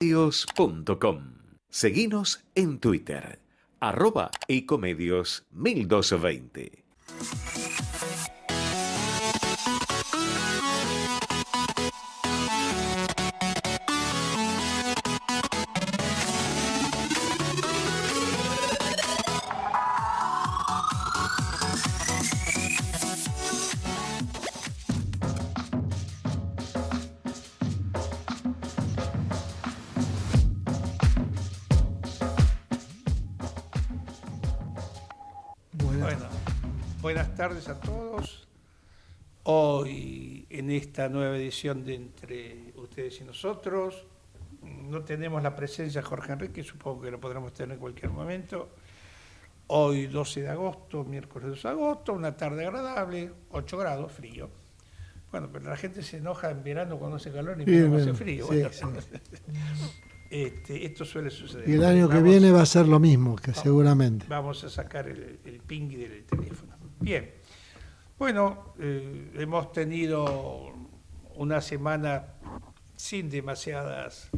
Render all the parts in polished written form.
Ecomedios.com. Seguinos en Twitter, @ecomedios 1220. Bueno, buenas tardes a todos. Hoy, en esta nueva edición de Entre Ustedes y Nosotros, no tenemos la presencia de Jorge Enrique, supongo que lo podremos tener en cualquier momento. Hoy, 12 de agosto, miércoles 12 de agosto, una tarde agradable, 8 grados, frío. Bueno, pero la gente se enoja en verano cuando hace calor y en invierno hace frío. Sí, Bueno, sí. esto suele suceder. Y el año que viene va a ser lo mismo, que seguramente. Vamos a sacar el pingui del teléfono. Bien. Bueno, hemos tenido una semana sin demasiadas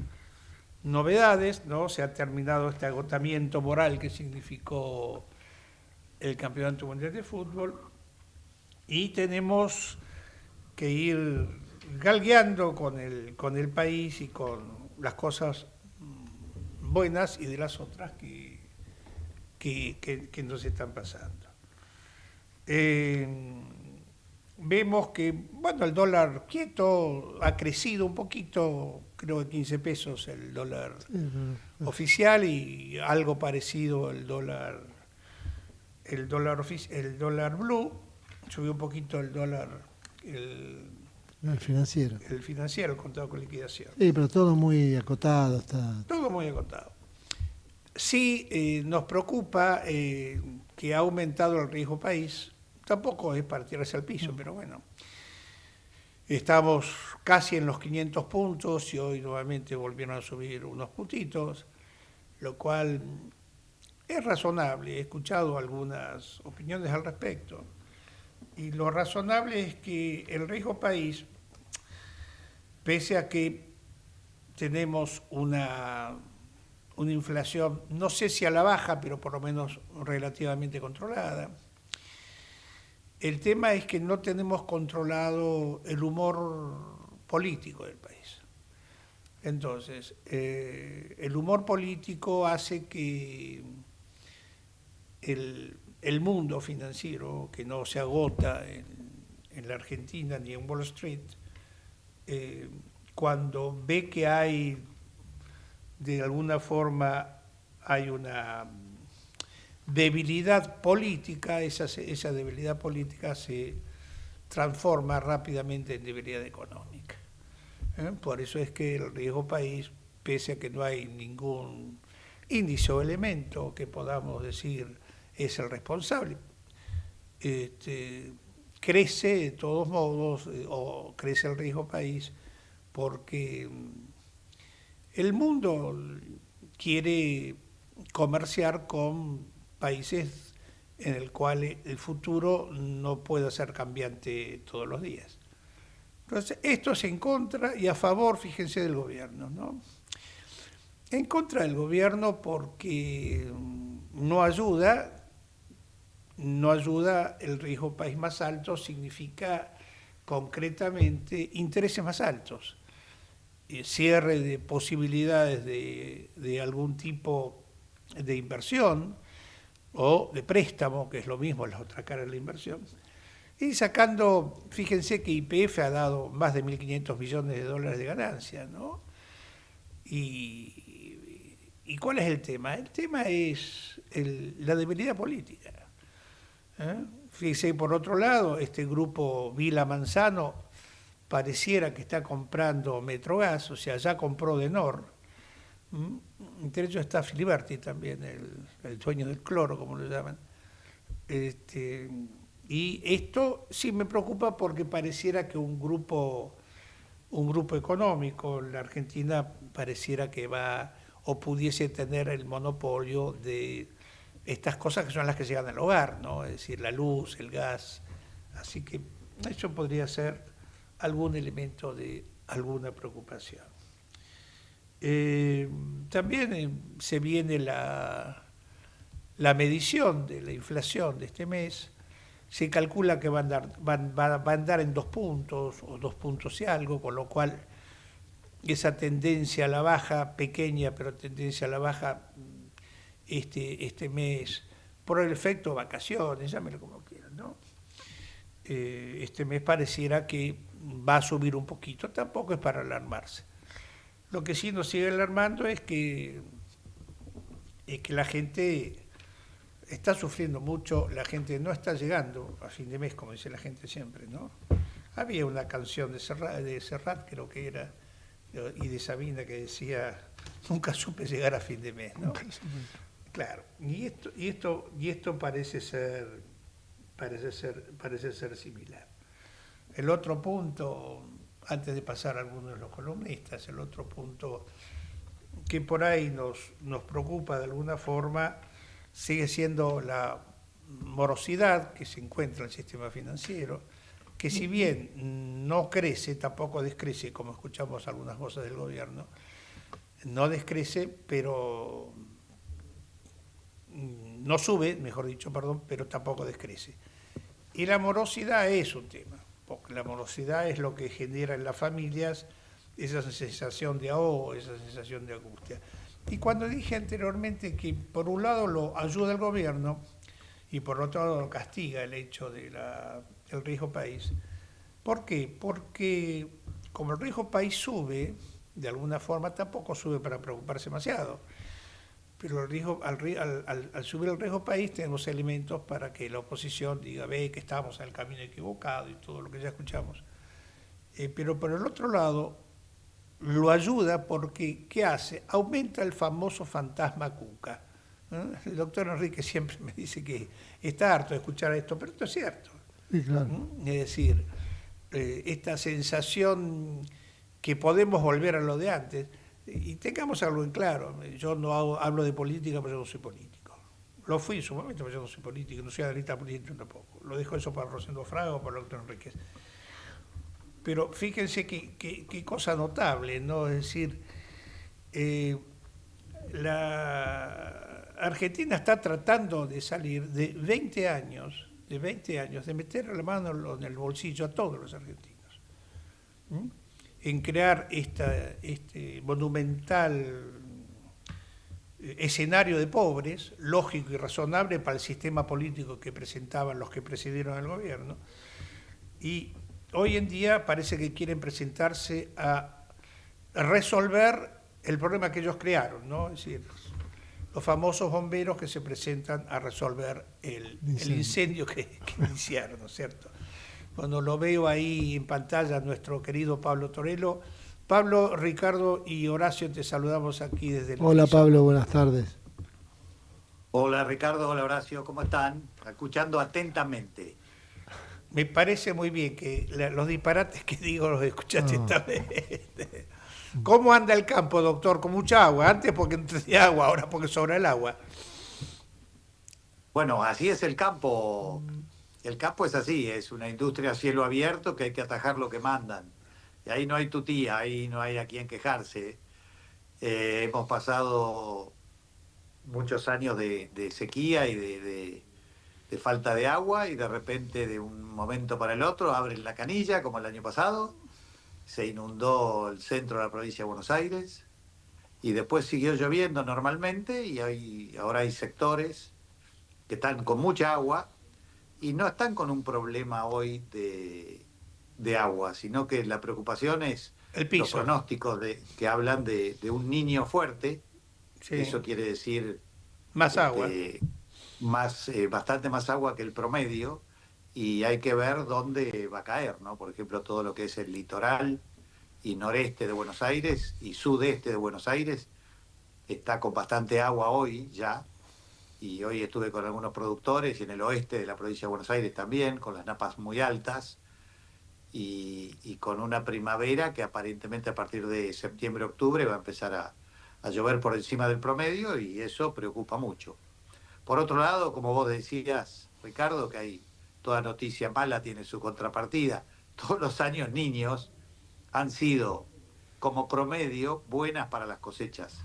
novedades, ¿no? Se ha terminado este agotamiento moral que significó el Campeonato Mundial de Fútbol y tenemos que ir galgueando con el país y con las cosas buenas y de las otras que nos están pasando. Vemos que, bueno, el dólar quieto ha crecido un poquito, creo que 15 pesos el dólar oficial y algo parecido el dólar blue, subió un poquito el dólar, el financiero. El financiero, el contado con liquidación. Sí, pero todo muy acotado. Está todo muy acotado. Sí, nos preocupa que ha aumentado el riesgo país. Tampoco es para tirarse al piso, pero bueno. Estamos casi en los 500 puntos y hoy nuevamente volvieron a subir unos puntitos, lo cual es razonable. He escuchado algunas opiniones al respecto. Y lo razonable es que el riesgo país, pese a que tenemos una inflación, no sé si a la baja, pero por lo menos relativamente controlada. El tema es que no tenemos controlado el humor político del país. Entonces, el humor político hace que el mundo financiero, que no se agota en la Argentina ni en Wall Street, cuando ve que hay, de alguna forma, hay una debilidad política, esa debilidad política se transforma rápidamente en debilidad económica. Por eso es que el riesgo país, pese a que no hay ningún índice o elemento que podamos decir es el responsable, crece de todos modos, o crece el riesgo país, porque el mundo quiere comerciar con países en el cual el futuro no puede ser cambiante todos los días. Entonces, esto es en contra y a favor, fíjense, del gobierno, ¿no? En contra del gobierno porque no ayuda el riesgo país más alto, significa concretamente intereses más altos, cierre de posibilidades de algún tipo de inversión o de préstamo, que es lo mismo, la otra cara de la inversión, y sacando, fíjense que YPF ha dado más de 1.500 millones de dólares de ganancia, ¿no? ¿Y cuál es el tema? El tema es la debilidad política. Fíjense, por otro lado, este grupo Vila Manzano pareciera que está comprando Metrogas, o sea, ya compró Denor. Entre ellos está Filiberti también, el dueño del cloro, como lo llaman. Y esto sí me preocupa porque pareciera que un grupo económico en la Argentina pareciera que va o pudiese tener el monopolio de estas cosas que son las que llegan al hogar, ¿no? Es decir, la luz, el gas. Así que eso podría ser algún elemento de alguna preocupación. También se viene la medición de la inflación de este mes. Se calcula que va a andar en 2 puntos o 2 puntos y algo, con lo cual esa tendencia a la baja, pequeña pero tendencia a la baja este mes, por el efecto vacaciones, llámelo como quieran, ¿no? Este mes pareciera que va a subir un poquito, tampoco es para alarmarse. Lo que sí nos sigue alarmando es que la gente está sufriendo mucho, la gente no está llegando a fin de mes, como dice la gente siempre, ¿no? Había una canción de Serrat, creo que era, y de Sabina, que decía, nunca supe llegar a fin de mes, ¿no? Claro, y esto parece ser similar. El otro punto, antes de pasar a algunos de los columnistas, el otro punto que por ahí nos preocupa de alguna forma sigue siendo la morosidad que se encuentra en el sistema financiero, que si bien no crece, tampoco descrece, como escuchamos algunas voces del gobierno, no descrece, pero no sube, mejor dicho, perdón, pero tampoco descrece. Y la morosidad es un tema, porque la morosidad es lo que genera en las familias esa sensación de ahogo, esa sensación de angustia. Y cuando dije anteriormente que por un lado lo ayuda el gobierno y por otro lado lo castiga el hecho del riesgo país, ¿por qué? Porque como el riesgo país sube, de alguna forma tampoco sube para preocuparse demasiado. Pero al subir el riesgo país tenemos elementos para que la oposición diga, ve que estamos en el camino equivocado y todo lo que ya escuchamos. Pero por el otro lado, lo ayuda porque, ¿qué hace? Aumenta el famoso fantasma Cuca. El doctor Enrique siempre me dice que está harto de escuchar esto, pero esto es cierto. Sí, claro. Es decir, esta sensación que podemos volver a lo de antes. Y tengamos algo en claro, yo no hablo de política, pero yo no soy político. Lo fui en su momento, pero yo no soy político, no soy analista político tampoco. Lo dejo eso para Rosendo Fraga o para el doctor Enríquez. Pero fíjense qué cosa notable, ¿no? Es decir, la Argentina está tratando de salir de 20 años, de meter la mano en el bolsillo a todos los argentinos. En crear este monumental escenario de pobres, lógico y razonable para el sistema político que presentaban los que presidieron el gobierno, y hoy en día parece que quieren presentarse a resolver el problema que ellos crearon, ¿no? Es decir, los famosos bomberos que se presentan a resolver el incendio que iniciaron, ¿no es cierto? Cuando lo veo ahí en pantalla, nuestro querido Pablo Torello. Pablo, Ricardo y Horacio, te saludamos aquí desde el Hola piso. Pablo, buenas tardes. Hola Ricardo, hola Horacio, ¿cómo están? Escuchando atentamente. Me parece muy bien que los disparates que digo los escuchaste esta vez. ¿Cómo anda el campo, doctor? Con mucha agua. Antes porque no tenía agua, ahora porque sobra el agua. Bueno, así es el campo. El campo es así, es una industria a cielo abierto que hay que atajar lo que mandan. Y ahí no hay tutía, ahí no hay a quien quejarse. Hemos pasado muchos años de sequía y de falta de agua y de repente de un momento para el otro abren la canilla, como el año pasado, se inundó el centro de la provincia de Buenos Aires y después siguió lloviendo normalmente y ahora hay sectores que están con mucha agua y no están con un problema hoy de agua, sino que la preocupación es El piso. los pronósticos que hablan de un niño fuerte. Sí. Eso quiere decir Más agua. Bastante más agua que el promedio, y hay que ver dónde va a caer, ¿no? Por ejemplo, todo lo que es el litoral y noreste de Buenos Aires y sudeste de Buenos Aires está con bastante agua hoy ya, y hoy estuve con algunos productores y en el oeste de la provincia de Buenos Aires también, con las napas muy altas y con una primavera que aparentemente a partir de septiembre-octubre va a empezar a llover por encima del promedio, y eso preocupa mucho. Por otro lado, como vos decías, Ricardo, que hay toda noticia mala tiene su contrapartida. Todos los años niños han sido como promedio buenas para las cosechas.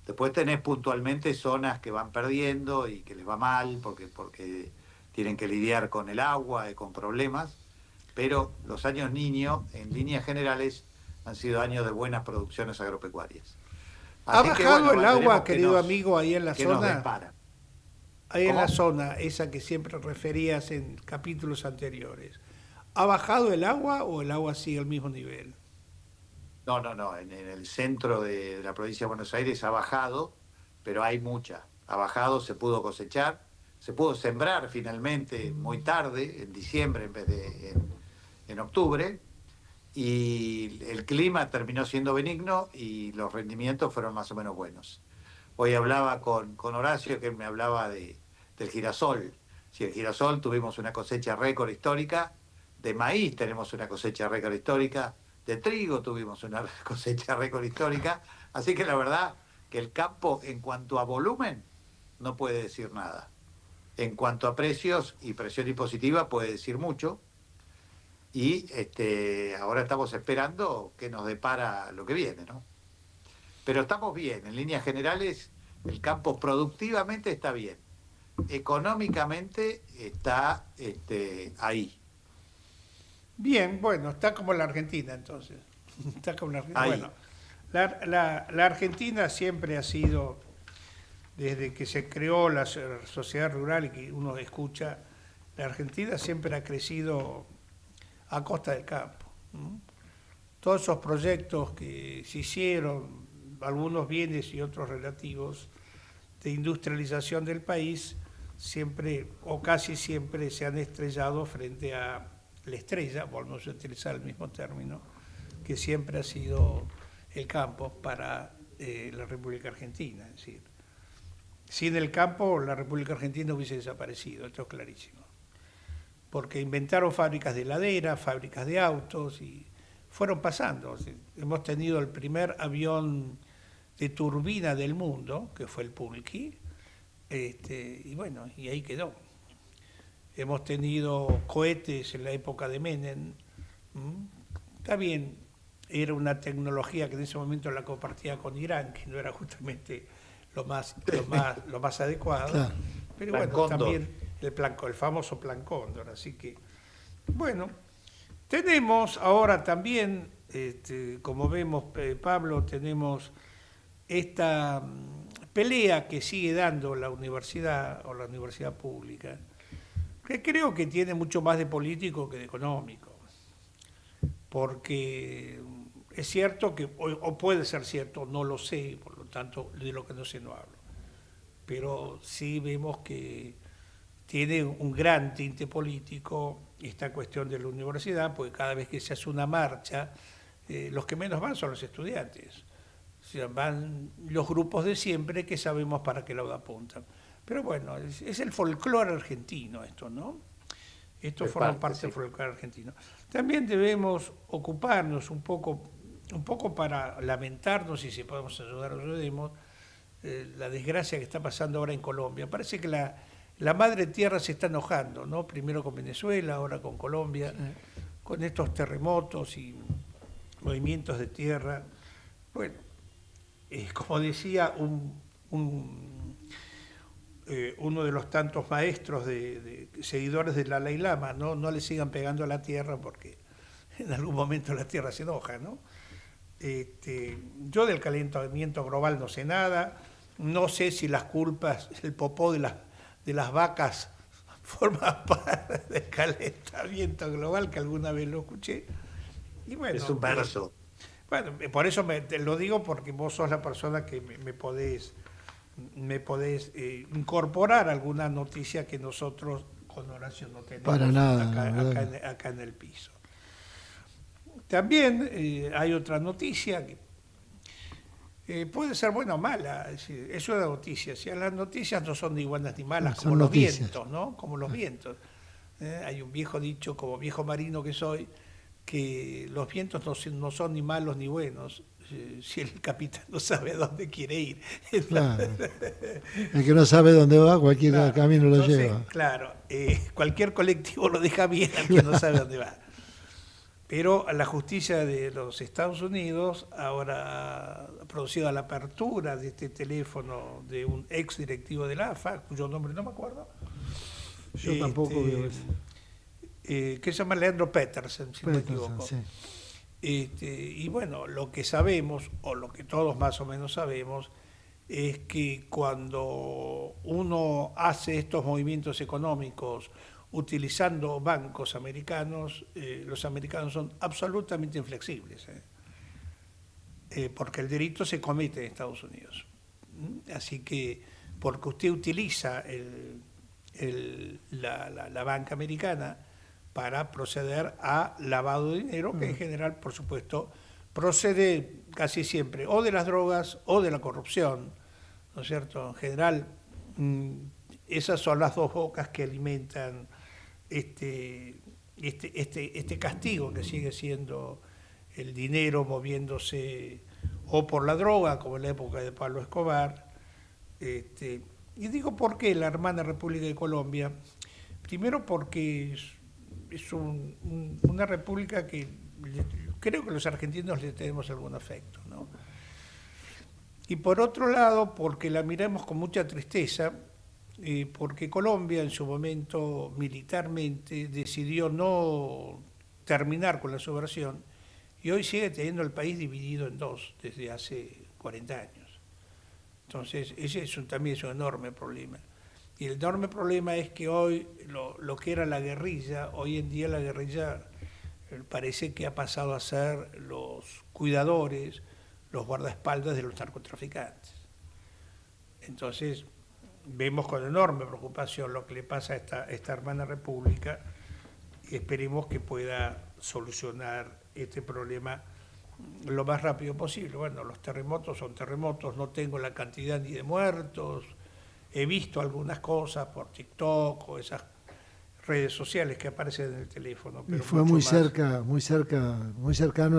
Después tenés puntualmente zonas que van perdiendo y que les va mal porque tienen que lidiar con el agua y con problemas, pero los años Niño, en líneas generales, han sido años de buenas producciones agropecuarias. ¿Ha Así que, bajado bueno, el agua, veremos querido amigo, ahí en la qué nos zona? depara. Ahí en ¿Cómo? la zona, esa que siempre referías en capítulos anteriores. ¿Ha bajado el agua o el agua sigue al mismo nivel? No. En el centro de la provincia de Buenos Aires ha bajado, pero hay mucha. Ha bajado, se pudo cosechar, se pudo sembrar finalmente muy tarde, en diciembre en vez de en octubre, y el clima terminó siendo benigno y los rendimientos fueron más o menos buenos. Hoy hablaba con Horacio, que él me hablaba del girasol. Si el girasol tuvimos una cosecha récord histórica, de maíz tenemos una cosecha récord histórica, de trigo tuvimos una cosecha récord histórica, así que la verdad que el campo en cuanto a volumen no puede decir nada. En cuanto a precios y presión impositiva puede decir mucho, y ahora estamos esperando qué nos depara lo que viene, ¿no? Pero estamos bien, en líneas generales el campo productivamente está bien, económicamente está ahí. Bien, bueno, está como la Argentina entonces. Está como la Argentina. Ahí. Bueno, la Argentina siempre ha sido, desde que se creó la sociedad rural y que uno escucha, la Argentina siempre ha crecido a costa del campo. Todos esos proyectos que se hicieron, algunos bienes y otros relativos, de industrialización del país, siempre o casi siempre se han estrellado frente a la estrella, volvemos a utilizar el mismo término, que siempre ha sido el campo para la República Argentina. Es decir, sin el campo la República Argentina hubiese desaparecido, esto es clarísimo. Porque inventaron fábricas de heladeras, fábricas de autos y fueron pasando. Hemos tenido el primer avión de turbina del mundo, que fue el Pulqui, y bueno, y ahí quedó. Hemos tenido cohetes en la época de Menem. Está bien, era una tecnología que en ese momento la compartía con Irán, que no era justamente lo más adecuado. Claro. Pero Plan bueno, Cóndor. también el famoso Plan Cóndor. Así que, bueno, tenemos ahora también, como vemos, Pablo, tenemos esta pelea que sigue dando la universidad o la universidad pública, que creo que tiene mucho más de político que de económico, porque es cierto que, o puede ser cierto, no lo sé, por lo tanto de lo que no sé no hablo, pero sí vemos que tiene un gran tinte político esta cuestión de la universidad, porque cada vez que se hace una marcha, los que menos van son los estudiantes. O sea, van los grupos de siempre que sabemos para qué lado apuntan. Pero bueno, es el folclore argentino esto, ¿no? Esto forma parte del folclore argentino. También debemos ocuparnos un poco para lamentarnos, y si podemos ayudar, ayudemos, la desgracia que está pasando ahora en Colombia. Parece que la madre tierra se está enojando, ¿no? Primero con Venezuela, ahora con Colombia, sí, con estos terremotos y movimientos de tierra. Bueno, como decía uno de los tantos maestros de seguidores del Dalai Lama, no le sigan pegando a la tierra porque en algún momento la tierra se enoja, ¿no? Yo del calentamiento global no sé nada, no sé si las culpas, el popó de las vacas forma parte del calentamiento global, que alguna vez lo escuché. Y bueno, es un verso. Bueno, por eso te lo digo, porque vos sos la persona que me podés incorporar alguna noticia que nosotros con Horacio no tenemos. Para nada, acá en el piso. También hay otra noticia que puede ser buena o mala, es una noticia. Si las noticias no son ni buenas ni malas, como los vientos, ¿no? Como los vientos. Hay un viejo dicho, como viejo marino que soy, que los vientos no son ni malos ni buenos, si el capitán no sabe a dónde quiere ir. Claro. El que no sabe dónde va, cualquier camino lo lleva. Claro, cualquier colectivo lo deja bien al que no sabe dónde va. Pero la justicia de los Estados Unidos ahora ha producido la apertura de este teléfono de un ex directivo de la AFA, cuyo nombre no me acuerdo. Yo tampoco veo eso. Que se llama Leandro Petersen, si no me equivoco. Sí. Y bueno, lo que sabemos, o lo que todos más o menos sabemos, es que cuando uno hace estos movimientos económicos utilizando bancos americanos, los americanos son absolutamente inflexibles, porque el delito se comete en Estados Unidos. Así que, porque usted utiliza la banca americana para proceder a lavado de dinero, que en general, por supuesto, procede casi siempre o de las drogas o de la corrupción, ¿no es cierto? En general, esas son las dos bocas que alimentan este castigo que sigue siendo el dinero moviéndose o por la droga, como en la época de Pablo Escobar. Y digo por qué la hermana República de Colombia. Primero porque es una república que creo que los argentinos le tenemos algún afecto, ¿no? Y por otro lado, porque la miramos con mucha tristeza, porque Colombia en su momento militarmente decidió no terminar con la subversión y hoy sigue teniendo el país dividido en dos desde hace 40 años. Entonces, ese también es un enorme problema. Y el enorme problema es que hoy lo que era la guerrilla, hoy en día la guerrilla parece que ha pasado a ser los cuidadores, los guardaespaldas de los narcotraficantes. Entonces, vemos con enorme preocupación lo que le pasa a esta hermana república y esperemos que pueda solucionar este problema lo más rápido posible. Bueno, los terremotos son terremotos, no tengo la cantidad ni de muertos, he visto algunas cosas por TikTok o esas redes sociales que aparecen en el teléfono. Pero y fue muy cercano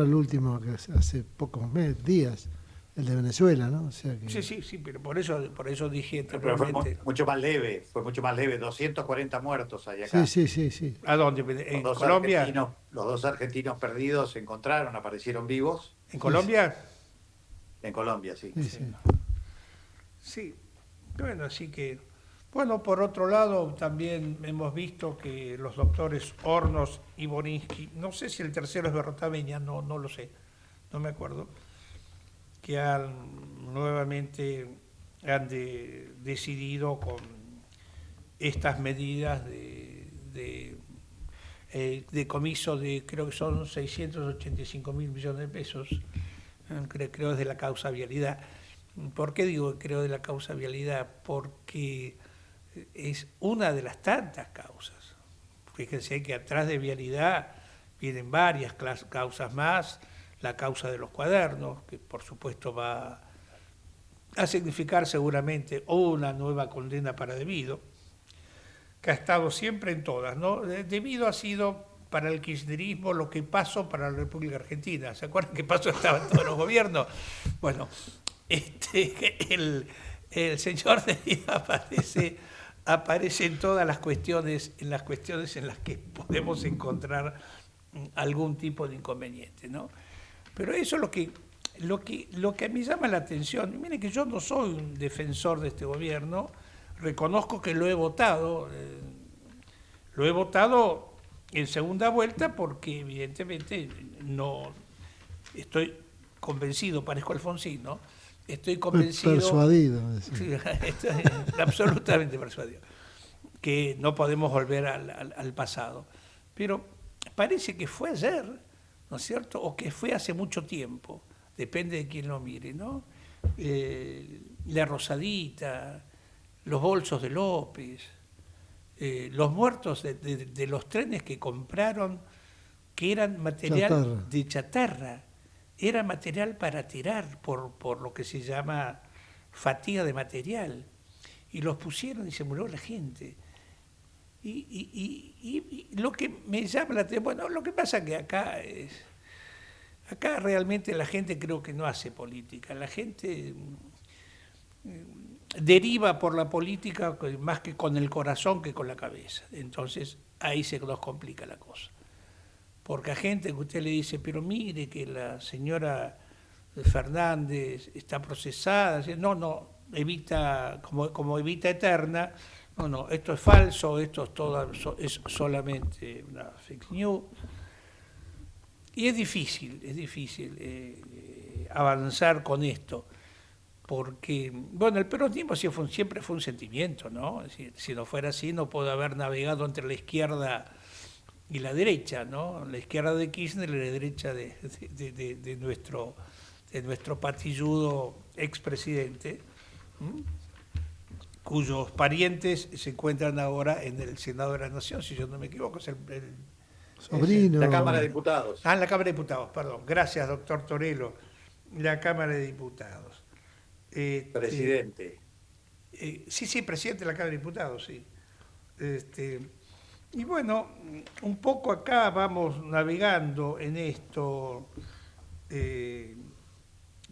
al último, que hace pocos días, el de Venezuela, ¿no? O sea que... Sí, pero por eso dije pero fue mucho más leve, 240 muertos hay acá. Sí. ¿A dónde? ¿En Colombia? Los dos argentinos perdidos se encontraron, aparecieron vivos. ¿En Colombia? En Colombia, sí. Sí. Bueno, así que... Bueno, por otro lado, también hemos visto que los doctores Hornos y Borinsky, no sé si el tercero es Berrotaveña, no lo sé, no me acuerdo, que nuevamente han decidido con estas medidas de decomiso de, creo que son 685.000 millones de pesos, creo es de la causa vialidad. ¿Por qué digo creo de la causa vialidad? Porque es una de las tantas causas. Fíjense que atrás de vialidad vienen varias causas más, la causa de los cuadernos, que por supuesto va a significar seguramente una nueva condena para Debido, que ha estado siempre en todas, ¿no? Debido ha sido para el kirchnerismo lo que pasó para la República Argentina. ¿Se acuerdan que pasó estaba en todos los gobiernos? Bueno, el señor Debido aparece en todas las cuestiones, en las que podemos encontrar algún tipo de inconveniente, ¿no? Pero eso es lo que a mí llama la atención. Miren que yo no soy un defensor de este gobierno, reconozco que lo he votado en segunda vuelta porque evidentemente no estoy convencido, parezco Alfonsín, ¿no? Estoy convencido... Persuadido. Sí, estoy absolutamente persuadido, que no podemos volver al pasado. Pero parece que fue ayer, ¿no es cierto? O que fue hace mucho tiempo, depende de quién lo mire, ¿no? La Rosadita, los bolsos de López, los muertos de los trenes que compraron, que eran material de chatarra, era material para tirar por lo que se llama fatiga de material, y los pusieron y se murió la gente. Y lo que me llama la atención, bueno, lo que pasa es que acá realmente la gente creo que no hace política, la gente deriva por la política más que con el corazón que con la cabeza, entonces ahí se nos complica la cosa. porque a gente que usted le dice, pero mire que la señora Fernández está procesada, no, evita, como evita eterna, no, esto es falso, esto es solamente una fake news. Y es difícil avanzar con esto, porque, bueno, el peronismo siempre fue un sentimiento, ¿no? Es decir, si no fuera así, no puede haber navegado entre la izquierda y la derecha, ¿no? La izquierda de Kirchner y la derecha de nuestro patilludo expresidente, cuyos parientes se encuentran ahora en el Senado de la Nación, si yo no me equivoco, es el Sobrino. La Cámara de Diputados. en la Cámara de Diputados, perdón. Gracias, doctor Torello. La Cámara de Diputados. Presidente. Sí, presidente de la Cámara de Diputados, sí. Y bueno, un poco acá vamos navegando en esto.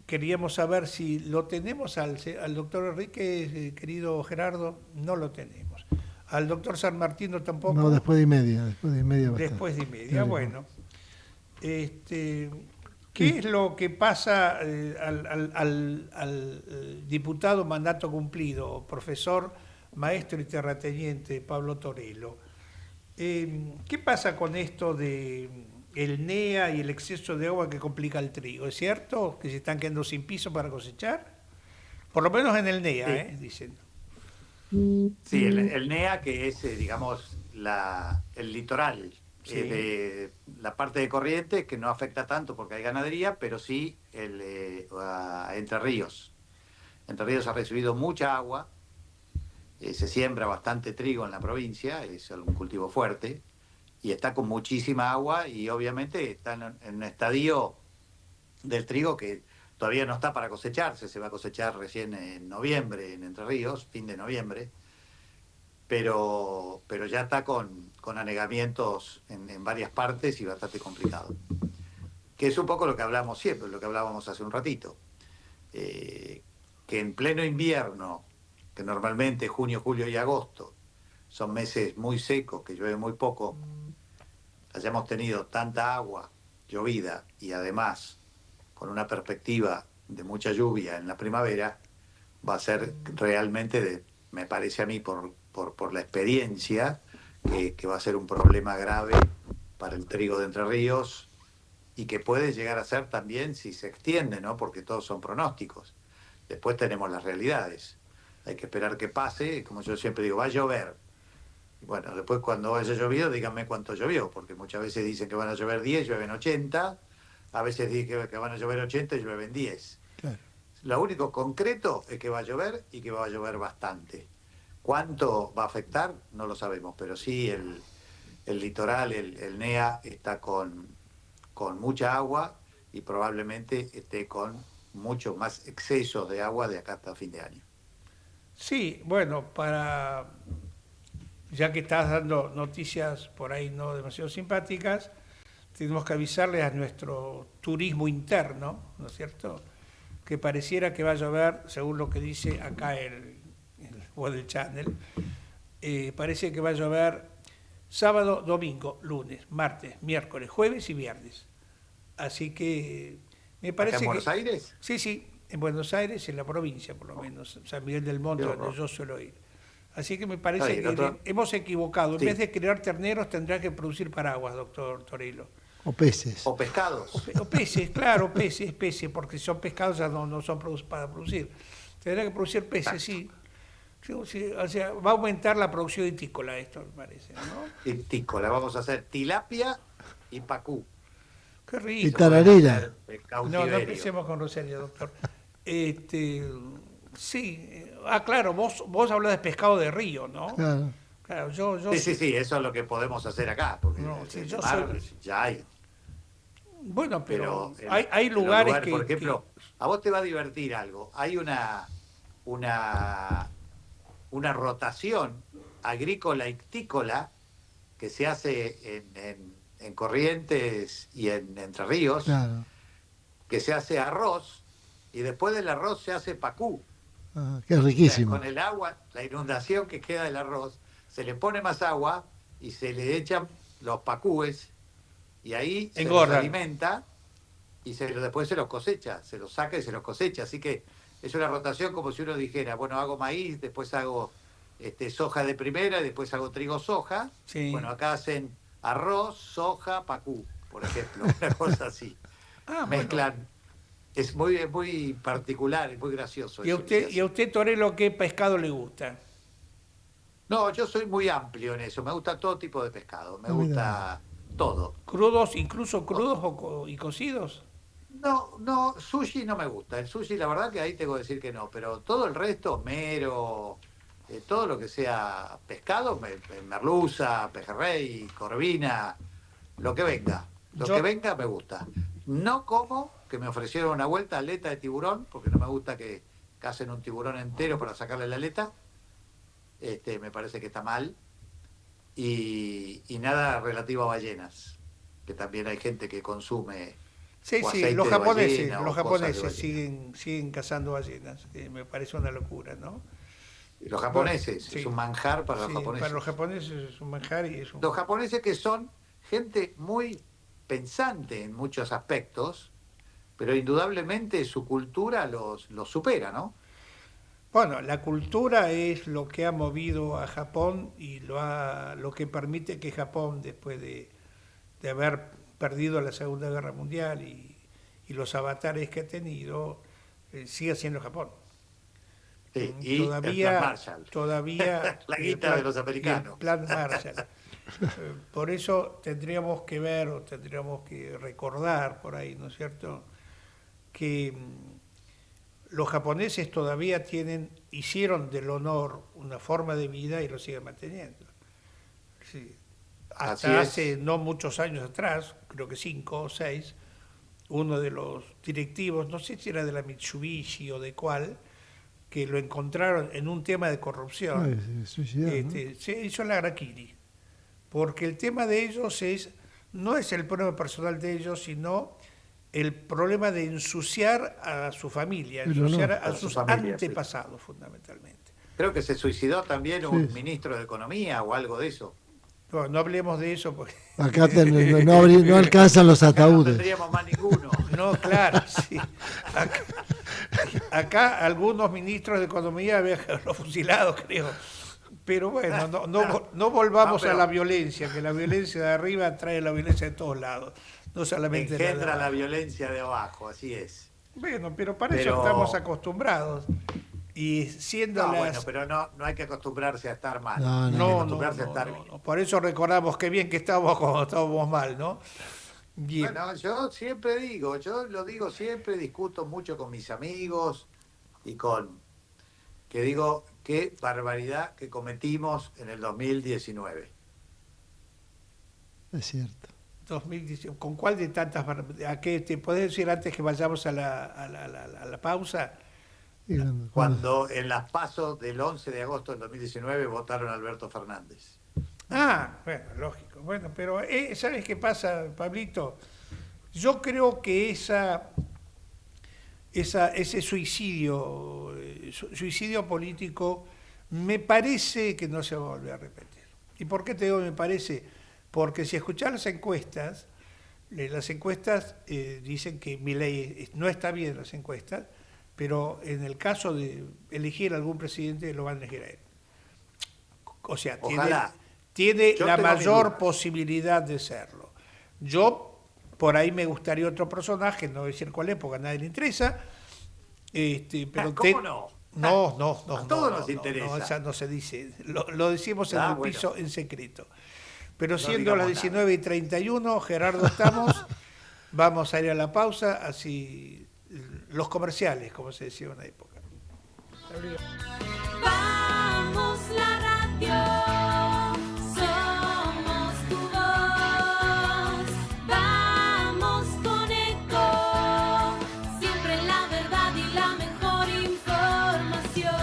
Queríamos saber si lo tenemos al doctor Enrique, querido Gerardo, no lo tenemos. Al doctor San Martino tampoco. No, después de y media. Después de media, Claro. bueno. ¿Qué es lo que pasa al diputado mandato cumplido, profesor, maestro y terrateniente Pablo Torello? ¿Qué pasa con esto de el NEA y el exceso de agua que complica el trigo? ¿Es cierto que se están quedando sin piso para cosechar? Por lo menos en el NEA, Sí. dicen. Sí, el NEA, que es, digamos, el litoral, Sí. de la parte de Corrientes, que no afecta tanto porque hay ganadería, pero sí a Entre Ríos. Entre Ríos ha recibido mucha agua, se siembra bastante trigo en la provincia, es un cultivo fuerte, y está con muchísima agua y obviamente está en un estadio del trigo que todavía no está para cosecharse, se va a cosechar recién en noviembre en Entre Ríos, fin de noviembre, pero ya está con anegamientos en varias partes y bastante complicado. Que es un poco lo que hablamos siempre, lo que hablábamos hace un ratito, que en pleno invierno, que normalmente junio, julio y agosto son meses muy secos, que llueve muy poco, hayamos tenido tanta agua llovida y además con una perspectiva de mucha lluvia en la primavera, va a ser realmente, me parece a mí, por la experiencia, que va a ser un problema grave para el trigo de Entre Ríos y que puede llegar a ser también si se extiende, ¿no? Porque todos son pronósticos. Después tenemos las realidades. Hay que esperar que pase, como yo siempre digo, va a llover. Bueno, después cuando haya llovido, díganme cuánto llovió, porque muchas veces dicen que van a llover 10, llueven 80, a veces dicen que van a llover 80 y llueven 10. Claro. Lo único concreto es que va a llover y que va a llover bastante. ¿Cuánto va a afectar? No lo sabemos, pero sí el litoral, el NEA, está con mucha agua y probablemente esté con mucho más excesos de agua de acá hasta fin de año. Sí, bueno, ya que estás dando noticias por ahí no demasiado simpáticas, tenemos que avisarles a nuestro turismo interno, ¿no es cierto?, que pareciera que va a llover, según lo que dice acá el Weather Channel, parece que va a llover sábado, domingo, lunes, martes, miércoles, jueves y viernes. Así que me parece ¿Acá en Buenos Aires? Sí, en Buenos Aires, en la provincia por lo menos, San Miguel del Monte, donde yo suelo ir. Así que me parece que hemos equivocado. En vez de criar terneros, tendrá que producir paraguas, doctor Torello. O peces. O pescados. O peces, claro, peces, porque si son pescados ya no son para producir. Tendrá que producir peces, sí. Sí, o sea, va a aumentar la producción vitícola esto, me parece, ¿no? Vitícola, vamos a hacer tilapia y pacú. Qué rico. Y tararela. No empecemos con Rosario, doctor. Sí, claro, vos hablas de pescado de río, ¿no? Claro. Claro, Sí, eso es lo que podemos hacer acá, porque ya hay. Bueno, pero hay lugares que... Por ejemplo, a vos te va a divertir algo. Hay una rotación agrícola y ictícola que se hace en Corrientes y en Entre Ríos, Claro. que se hace arroz y después del arroz se hace pacú. Que es riquísimo. O sea, con el agua, la inundación que queda del arroz, se le pone más agua y se le echan los pacúes y ahí se los Engordan. alimenta y después se los cosecha, se los saca y se los cosecha. Así que es una rotación como si uno dijera, bueno, hago maíz, después hago soja de primera y después hago trigo soja. Sí. Bueno, acá hacen arroz, soja, pacú, por ejemplo, una cosa así. Ah, Mezclan. bueno. Es muy particular, es muy gracioso. ¿Y a eso que se hace. usted, Torelo, qué pescado le gusta? No, yo soy muy amplio en eso. Me gusta todo tipo de pescado. Me Ah, mira. gusta todo. ¿Crudos, incluso crudos y cocidos? No, sushi no me gusta. El sushi, la verdad que ahí tengo que decir que no. Pero todo el resto, mero, todo lo que sea pescado, merluza, pejerrey, corvina, lo que venga. Lo que venga me gusta. No como que me ofrecieron una vuelta aleta de tiburón, porque no me gusta que casen un tiburón entero para sacarle la aleta. Me parece que está mal. Y nada relativo a ballenas, que también hay gente que consume. Sí, o sí, aceite los de japoneses, ballena o los cosas de japoneses ballena. siguen cazando ballenas. Me parece una locura, ¿no? Y los japoneses, Sí. es un manjar para Sí, los japoneses. para los japoneses es un manjar y es un... Los japoneses que son gente muy pensante en muchos aspectos, pero indudablemente su cultura los supera, ¿no? Bueno, la cultura es lo que ha movido a Japón y lo que permite que Japón, después de haber perdido la Segunda Guerra Mundial y los avatares que ha tenido, siga siendo Japón. Sí, y el plan Marshall. Todavía la el guita plan- de los americanos. el plan Marshall. Por eso tendríamos que ver o tendríamos que recordar por ahí, ¿no es cierto?, que los japoneses todavía hicieron del honor una forma de vida y lo siguen manteniendo. Sí. Hasta hace no muchos años atrás, creo que 5 o 6, uno de los directivos, no sé si era de la Mitsubishi o de cuál, que lo encontraron en un tema de corrupción, se hizo la harakiri. Porque el tema de ellos no es el problema personal de ellos, sino el problema de ensuciar a su familia, ensuciar a sus antepasados, sí, fundamentalmente. Creo que se suicidó también un ministro de Economía o algo de eso. Bueno, no hablemos de eso porque... Acá no alcanzan los ataúdes. No tendríamos más ninguno. No, claro, sí. Acá algunos ministros de Economía habían los fusilados, creo. Pero bueno, no volvamos a la violencia, que la violencia de arriba trae la violencia de todos lados. No solamente engendra la violencia de abajo, así es. Bueno, pero para eso estamos acostumbrados. Y siendo bueno, pero no hay que acostumbrarse a estar mal. No. Por eso recordamos qué bien que estábamos cuando estábamos mal, ¿no? Bien. Bueno, yo siempre digo, siempre, discuto mucho con mis amigos y que digo, qué barbaridad que cometimos en el 2019. Es cierto. 2019. ¿Con cuál de tantas barbaridades? ¿A qué te podés decir antes que vayamos a la pausa? Cuando en las PASO del 11 de agosto del 2019 votaron a Alberto Fernández. Ah, bueno, lógico. Bueno, pero ¿sabes qué pasa, Pablito? Yo creo que ese suicidio político me parece que no se va a volver a repetir. ¿Y por qué te digo me parece? Porque si escuchás las encuestas dicen que Milei no está bien las encuestas, pero en el caso de elegir algún presidente lo van a elegir a él. O sea, tiene la mayor posibilidad de serlo. Yo por ahí me gustaría otro personaje, no voy a decir cuál es porque a nadie le interesa. Pero ¿cómo no? No. A todos nos interesa. No, esa no se dice. Lo decimos en el piso en secreto. Pero siendo las 19:31, Gerardo, estamos. Vamos a ir a la pausa, así los comerciales, como se decía en una época. Vamos la radio, somos tu voz. Vamos con Eco, siempre la verdad y la mejor información.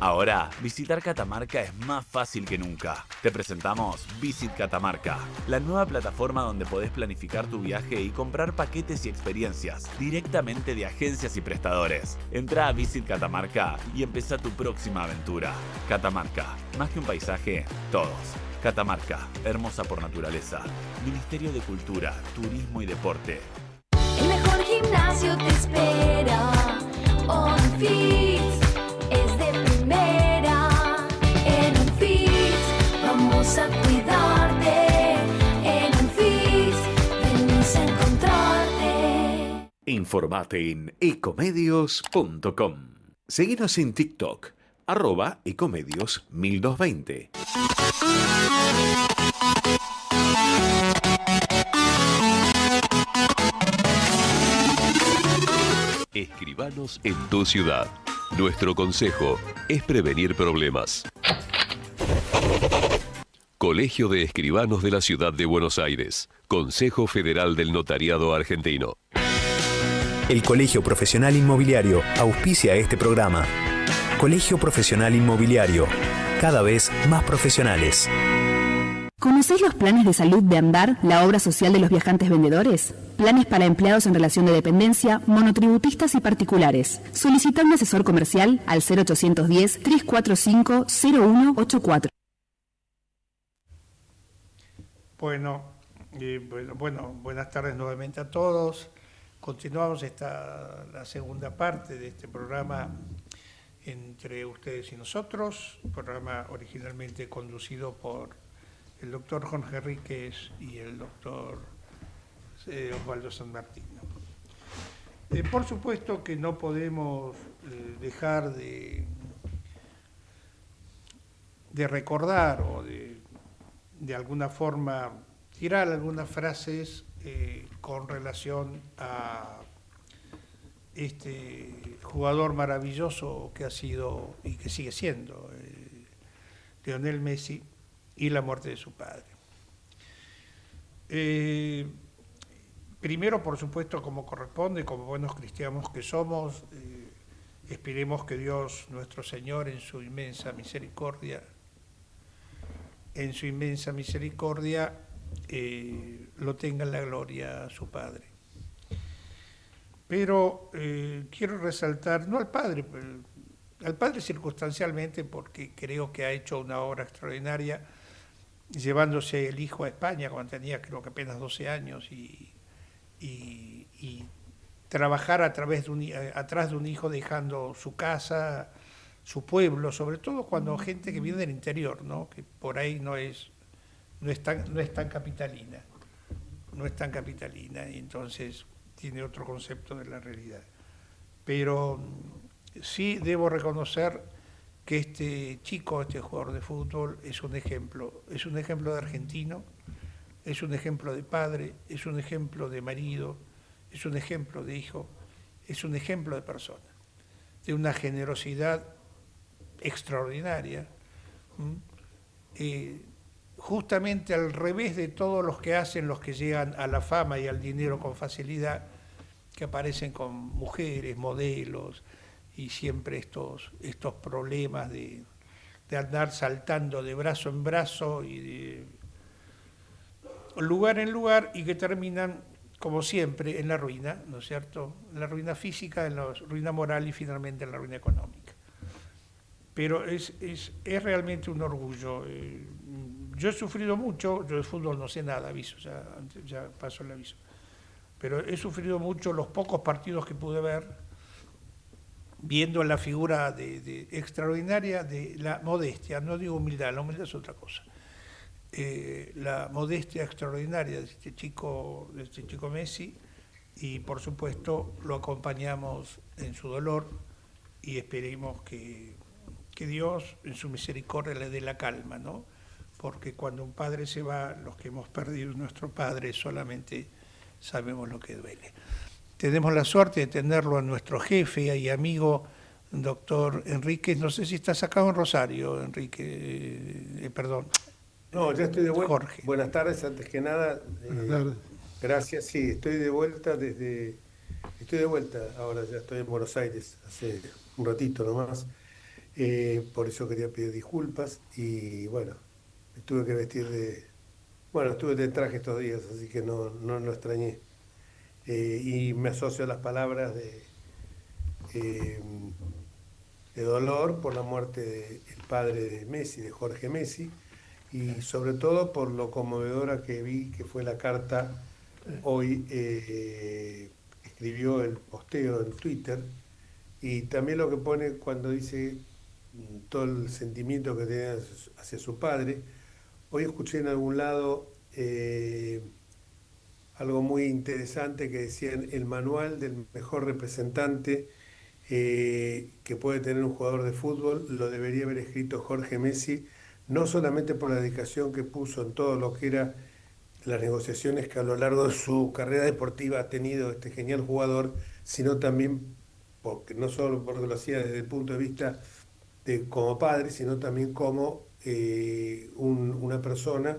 Ahora, visitar Catamarca es más fácil que nunca. Te presentamos Visit Catamarca, la nueva plataforma donde podés planificar tu viaje y comprar paquetes y experiencias directamente de agencias y prestadores. Entrá a Visit Catamarca y empezá tu próxima aventura. Catamarca, más que un paisaje, todos. Catamarca, hermosa por naturaleza. Ministerio de Cultura, Turismo y Deporte. El mejor gimnasio te espera. OnFit es de primera. En OnFit vamos a cuidarte. En OnFit venimos a encontrarte. Informate en ecomedios.com. Seguinos en TikTok, @ecomedios1220. Escribanos en tu ciudad. Nuestro consejo es prevenir problemas. Colegio de Escribanos de la Ciudad de Buenos Aires. Consejo Federal del Notariado Argentino. El Colegio Profesional Inmobiliario auspicia este programa. Colegio Profesional Inmobiliario, cada vez más profesionales. ¿Conocés los planes de salud de Andar, la obra social de los viajantes vendedores? Planes para empleados en relación de dependencia, monotributistas y particulares. Solicita un asesor comercial al 0810-345-0184. Bueno, buenas tardes nuevamente a todos. Continuamos la segunda parte de este programa entre ustedes y nosotros, programa originalmente conducido por el doctor Jorge Enríquez y el doctor Osvaldo San Martín. Por supuesto que no podemos dejar de recordar o de alguna forma tirar algunas frases con relación a este jugador maravilloso que ha sido y que sigue siendo Lionel Messi, y la muerte de su padre. Primero, por supuesto, como corresponde, como buenos cristianos que somos, esperemos que Dios, nuestro Señor, en su inmensa misericordia, lo tenga en la gloria a su padre. Pero quiero resaltar, no al padre circunstancialmente, porque creo que ha hecho una obra extraordinaria, llevándose el hijo a España cuando tenía creo que apenas 12 años y trabajar atrás de un hijo, dejando su casa, su pueblo, sobre todo cuando gente que viene del interior, ¿no? Que por ahí no es tan capitalina, y entonces tiene otro concepto de la realidad. Pero sí debo reconocer que este jugador de fútbol es un ejemplo de argentino, es un ejemplo de padre, es un ejemplo de marido, es un ejemplo de hijo, es un ejemplo de persona, de una generosidad extraordinaria, justamente al revés de todos los que llegan a la fama y al dinero con facilidad, que aparecen con mujeres, modelos, y siempre estos problemas de andar saltando de brazo en brazo y de lugar en lugar, y que terminan, como siempre, en la ruina, ¿no es cierto? En la ruina física, en la ruina moral y finalmente en la ruina económica. Pero es realmente un orgullo. Yo he sufrido mucho, yo de fútbol no sé nada, aviso, ya paso el aviso, pero he sufrido mucho los pocos partidos que pude ver, viendo la figura extraordinaria de la modestia, no digo humildad, la humildad es otra cosa, la modestia extraordinaria de este chico Messi, y por supuesto lo acompañamos en su dolor y esperemos que Dios en su misericordia le dé la calma, ¿no? Porque cuando un padre se va, los que hemos perdido nuestro padre solamente sabemos lo que duele. Tenemos la suerte de tenerlo a nuestro jefe y amigo, doctor Enríquez. No sé si estás acá en Rosario, Enrique, perdón. No, ya estoy de vuelta. Jorge. Buenas tardes, antes que nada. Buenas tardes. Gracias, sí, estoy de vuelta ahora ya estoy en Buenos Aires, hace un ratito nomás. Por eso quería pedir disculpas y bueno, me tuve que vestir estuve de traje estos días, así que no lo extrañé. Y me asocio a las palabras de dolor por la muerte del padre de Messi, de Jorge Messi, y sobre todo por lo conmovedora que vi que fue la carta hoy, escribió el posteo en Twitter, y también lo que pone cuando dice todo el sentimiento que tenía hacia su padre. Hoy escuché en algún lado algo muy interesante que decían: el manual del mejor representante que puede tener un jugador de fútbol lo debería haber escrito Jorge Messi, no solamente por la dedicación que puso en todo lo que era las negociaciones que a lo largo de su carrera deportiva ha tenido este genial jugador, sino también porque no solo porque lo hacía desde el punto de vista de como padre, sino también como una persona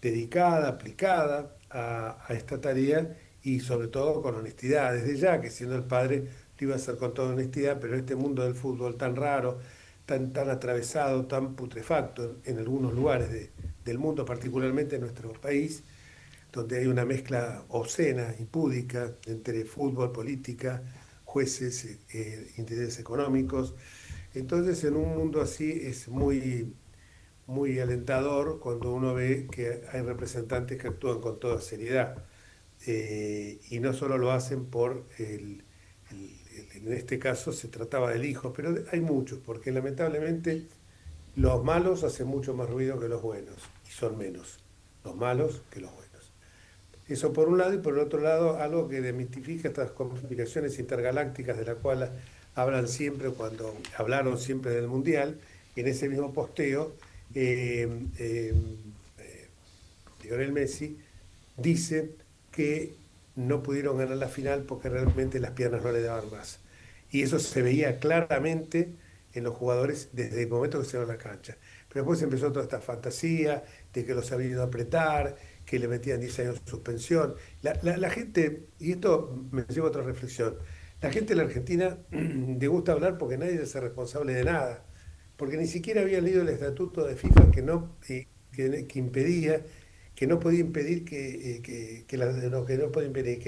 dedicada, aplicada a esta tarea, y sobre todo con honestidad, desde ya que siendo el padre lo iba a hacer con toda honestidad, pero este mundo del fútbol tan raro, tan atravesado, tan putrefacto en algunos lugares del mundo, particularmente en nuestro país, donde hay una mezcla obscena, impúdica, entre fútbol, política, jueces, intereses económicos. Entonces, en un mundo así es muy, muy alentador cuando uno ve que hay representantes que actúan con toda seriedad, y no solo lo hacen en este caso se trataba del hijo, pero hay muchos, porque lamentablemente los malos hacen mucho más ruido que los buenos, y son menos los malos que los buenos. Eso por un lado, y por el otro lado, algo que desmitifica estas conspiraciones intergalácticas de la cual hablan siempre cuando hablaron siempre del Mundial. En ese mismo posteo, Lionel Messi dice que no pudieron ganar la final porque realmente las piernas no le daban más. Y eso se veía claramente en los jugadores desde el momento que se van a la cancha. Pero después empezó toda esta fantasía de que los habían ido a apretar, que le metían 10 años de suspensión. La gente, y esto me lleva a otra reflexión, la gente de la Argentina le gusta hablar porque nadie se hace responsable de nada, porque ni siquiera había leído el estatuto de FIFA que impedía, que no podía impedir que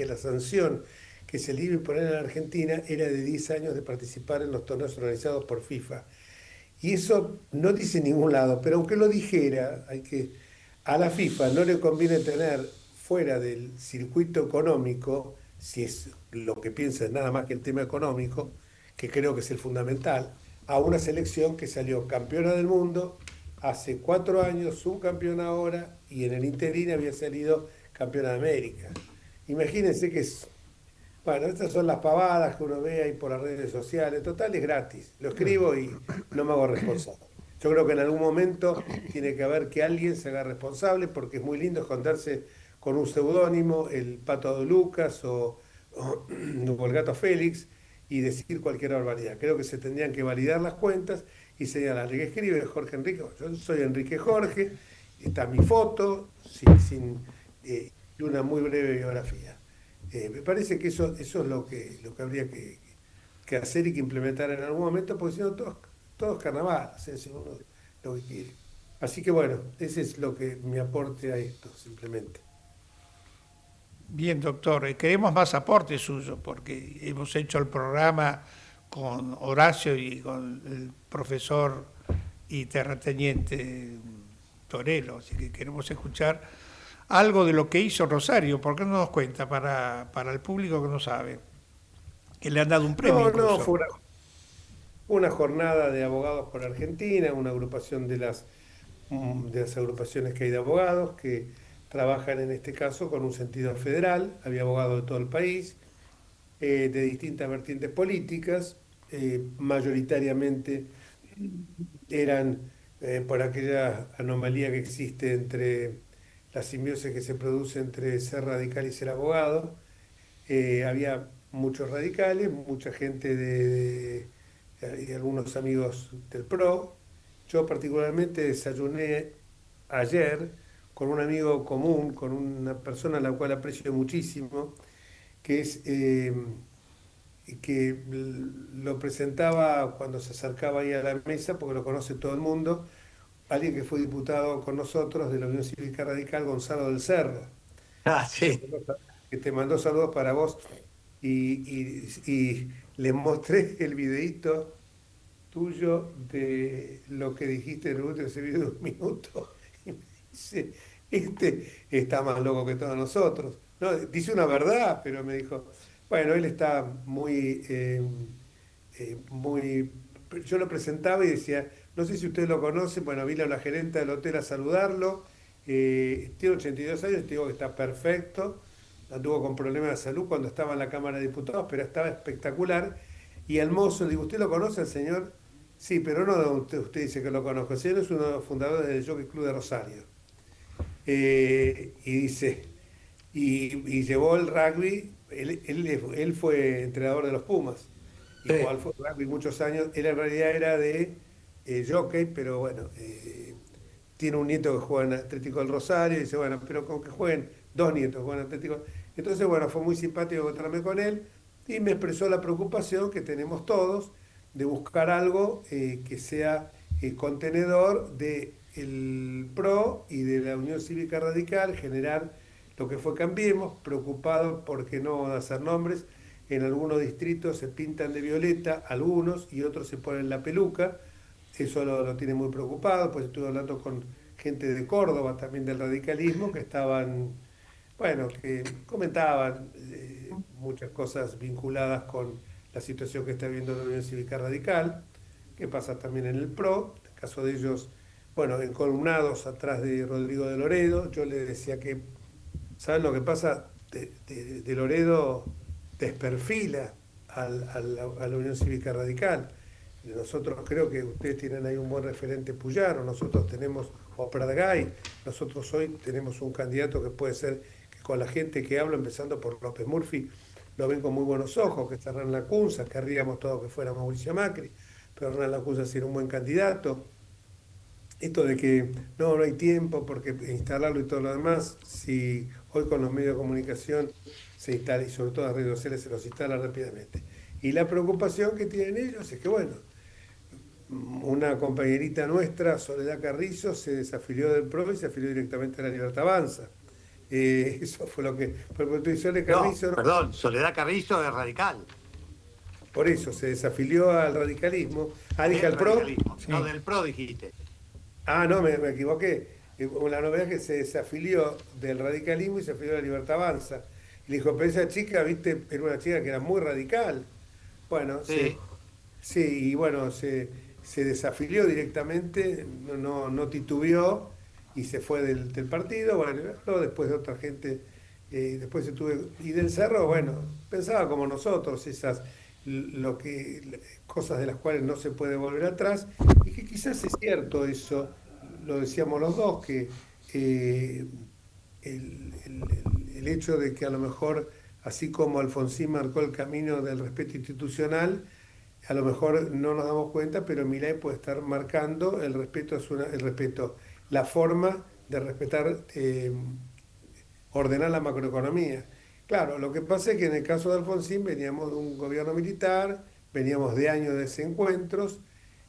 la sanción que se le iba a imponer a la Argentina era de 10 años de participar en los torneos organizados por FIFA. Y eso no dice en ningún lado, pero aunque lo dijera, a la FIFA no le conviene tener fuera del circuito económico, si es lo que piensa es nada más que el tema económico, que creo que es el fundamental, a una selección que salió campeona del mundo hace 4 años, subcampeona ahora, y en el interín había salido campeona de América. Imagínense que es... Bueno, estas son las pavadas que uno ve ahí por las redes sociales. Total, es gratis. Lo escribo y no me hago responsable. Yo creo que en algún momento tiene que haber que alguien se haga responsable, porque es muy lindo esconderse con un seudónimo, el Pato de Lucas o el Gato Félix, y decir cualquier barbaridad. Creo que se tendrían que validar las cuentas y señalar: que escribe Jorge Enrique, yo soy Enrique Jorge, está mi foto, y una muy breve biografía. Me parece que eso es lo que habría que hacer y que implementar en algún momento, porque si no, todos carnaval, si uno lo que quiere. Así que bueno, ese es lo que me aporte a esto, simplemente. Bien, doctor, queremos más aportes suyos, porque hemos hecho el programa con Horacio y con el profesor y terrateniente Torero, así que queremos escuchar algo de lo que hizo Rosario. ¿Por qué no nos cuenta para el público que no sabe? Que le han dado un premio. No, fue una jornada de abogados por Argentina, una agrupación de las agrupaciones que hay de abogados que trabajan en este caso con un sentido federal. Había abogados de todo el país, de distintas vertientes políticas, mayoritariamente eran por aquella anomalía que existe entre la simbiosis que se produce entre ser radical y ser abogado. Había muchos radicales, mucha gente y algunos amigos del PRO. Yo particularmente desayuné ayer con un amigo común, con una persona a la cual aprecio muchísimo, que es que lo presentaba cuando se acercaba ahí a la mesa, porque lo conoce todo el mundo, alguien que fue diputado con nosotros de la Unión Cívica Radical, Gonzalo del Cerro. Sí. Que te mandó saludos para vos, y le mostré el videíto tuyo de lo que dijiste en el último video de 1 minuto, y me Dice, este está más loco que todos nosotros. No, dice una verdad, pero me dijo, bueno, él está muy... Yo lo presentaba y decía, no sé si usted lo conoce, bueno, vino la gerente del hotel a saludarlo, tiene 82 años, te digo que está perfecto, anduvo con problemas de salud cuando estaba en la Cámara de Diputados, pero estaba espectacular. Y al mozo le digo, ¿usted lo conoce al señor? Sí, pero no usted dice que lo conozco. El señor es uno de los fundadores del Jockey Club de Rosario. Y dice, y llevó el rugby, él fue entrenador de los Pumas, igual fue rugby muchos años, él en realidad era de jockey, pero bueno, tiene un nieto que juega en Atlético del Rosario, y dice, bueno, pero con que jueguen, dos nietos juegan en Atlético. Entonces, bueno, fue muy simpático encontrarme con él, y me expresó la preocupación que tenemos todos de buscar algo que sea contenedor del PRO y de la Unión Cívica Radical, generar lo que fue Cambiemos, preocupado porque no van a hacer nombres. En algunos distritos se pintan de violeta, algunos, y otros se ponen la peluca. Eso lo tiene muy preocupado, pues estuve hablando con gente de Córdoba, también del radicalismo, que estaban, bueno, que comentaban muchas cosas vinculadas con la situación que está viviendo la Unión Cívica Radical, que pasa también en el PRO, en el caso de ellos, bueno, encolumnados atrás de Rodrigo de Loredo. Yo le decía que, ¿saben lo que pasa? De Loredo desperfila a la Unión Cívica Radical. Nosotros creo que ustedes tienen ahí un buen referente Puyaro, nosotros tenemos, o Pradgay, nosotros hoy tenemos un candidato que puede ser, que con la gente que habla, empezando por López Murphy, lo ven con muy buenos ojos, que está Hernán Lacunza, querríamos todos que fuera Mauricio Macri, pero Hernán Lacunza sería un buen candidato. Esto de que no hay tiempo porque instalarlo y todo lo demás, si hoy con los medios de comunicación se instala, y sobre todo las redes sociales se los instala rápidamente. Y la preocupación que tienen ellos es que, bueno, una compañerita nuestra, Soledad Carrizo, se desafilió del PRO y se afilió directamente a la Libertad Avanza. Eso fue lo que... Soledad Carrizo, perdón, Soledad Carrizo es radical. Por eso, se desafilió al radicalismo. Dije al PRO. Sí. No, del PRO dijiste. No, me equivoqué. La novedad es que se desafilió del radicalismo y se afilió a la Libertad Avanza. Y le dijo, pero esa chica, viste, era una chica que era muy radical. Bueno, sí, y bueno, se desafilió directamente, no titubeó y se fue del partido. Bueno, después de otra gente, después se tuve. Y del Cerro, bueno, pensaba como nosotros, cosas de las cuales no se puede volver atrás, y que quizás es cierto eso, lo decíamos los dos, que el hecho de que a lo mejor, así como Alfonsín marcó el camino del respeto institucional, a lo mejor no nos damos cuenta, pero Milei puede estar marcando el respeto, la forma de respetar, ordenar la macroeconomía. Claro, lo que pasa es que en el caso de Alfonsín veníamos de un gobierno militar, veníamos de años de desencuentros,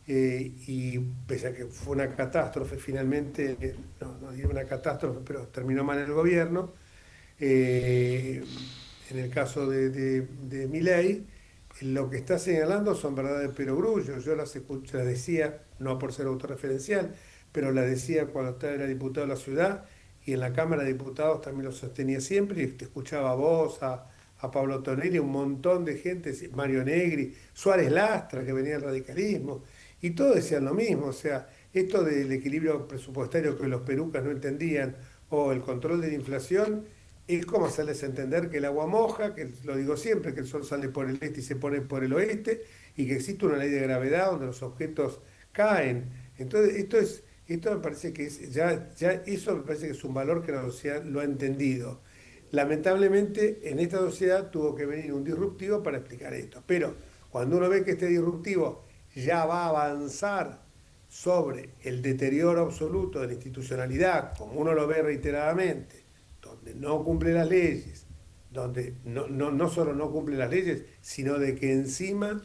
y pese a que fue una catástrofe finalmente, no diría una catástrofe, pero terminó mal el gobierno, en el caso de Milei, lo que está señalando son verdades de perogrullo. Yo las decía, no por ser autorreferencial, pero las decía cuando era diputado de la ciudad, y en la Cámara de Diputados también lo sostenía siempre, y te escuchaba a vos, a Pablo Tonelli, un montón de gente, Mario Negri, Suárez Lastra, que venía del radicalismo, y todos decían lo mismo. O sea, esto del equilibrio presupuestario que los perucas no entendían, o el control de la inflación, es como hacerles entender que el agua moja, que lo digo siempre, que el sol sale por el este y se pone por el oeste, y que existe una ley de gravedad donde los objetos caen. Entonces, esto me parece que eso me parece que es un valor que la sociedad lo ha entendido. Lamentablemente, en esta sociedad tuvo que venir un disruptivo para explicar esto. Pero cuando uno ve que este disruptivo ya va a avanzar sobre el deterioro absoluto de la institucionalidad, como uno lo ve reiteradamente, donde no cumple las leyes, donde no solo no cumple las leyes, sino de que encima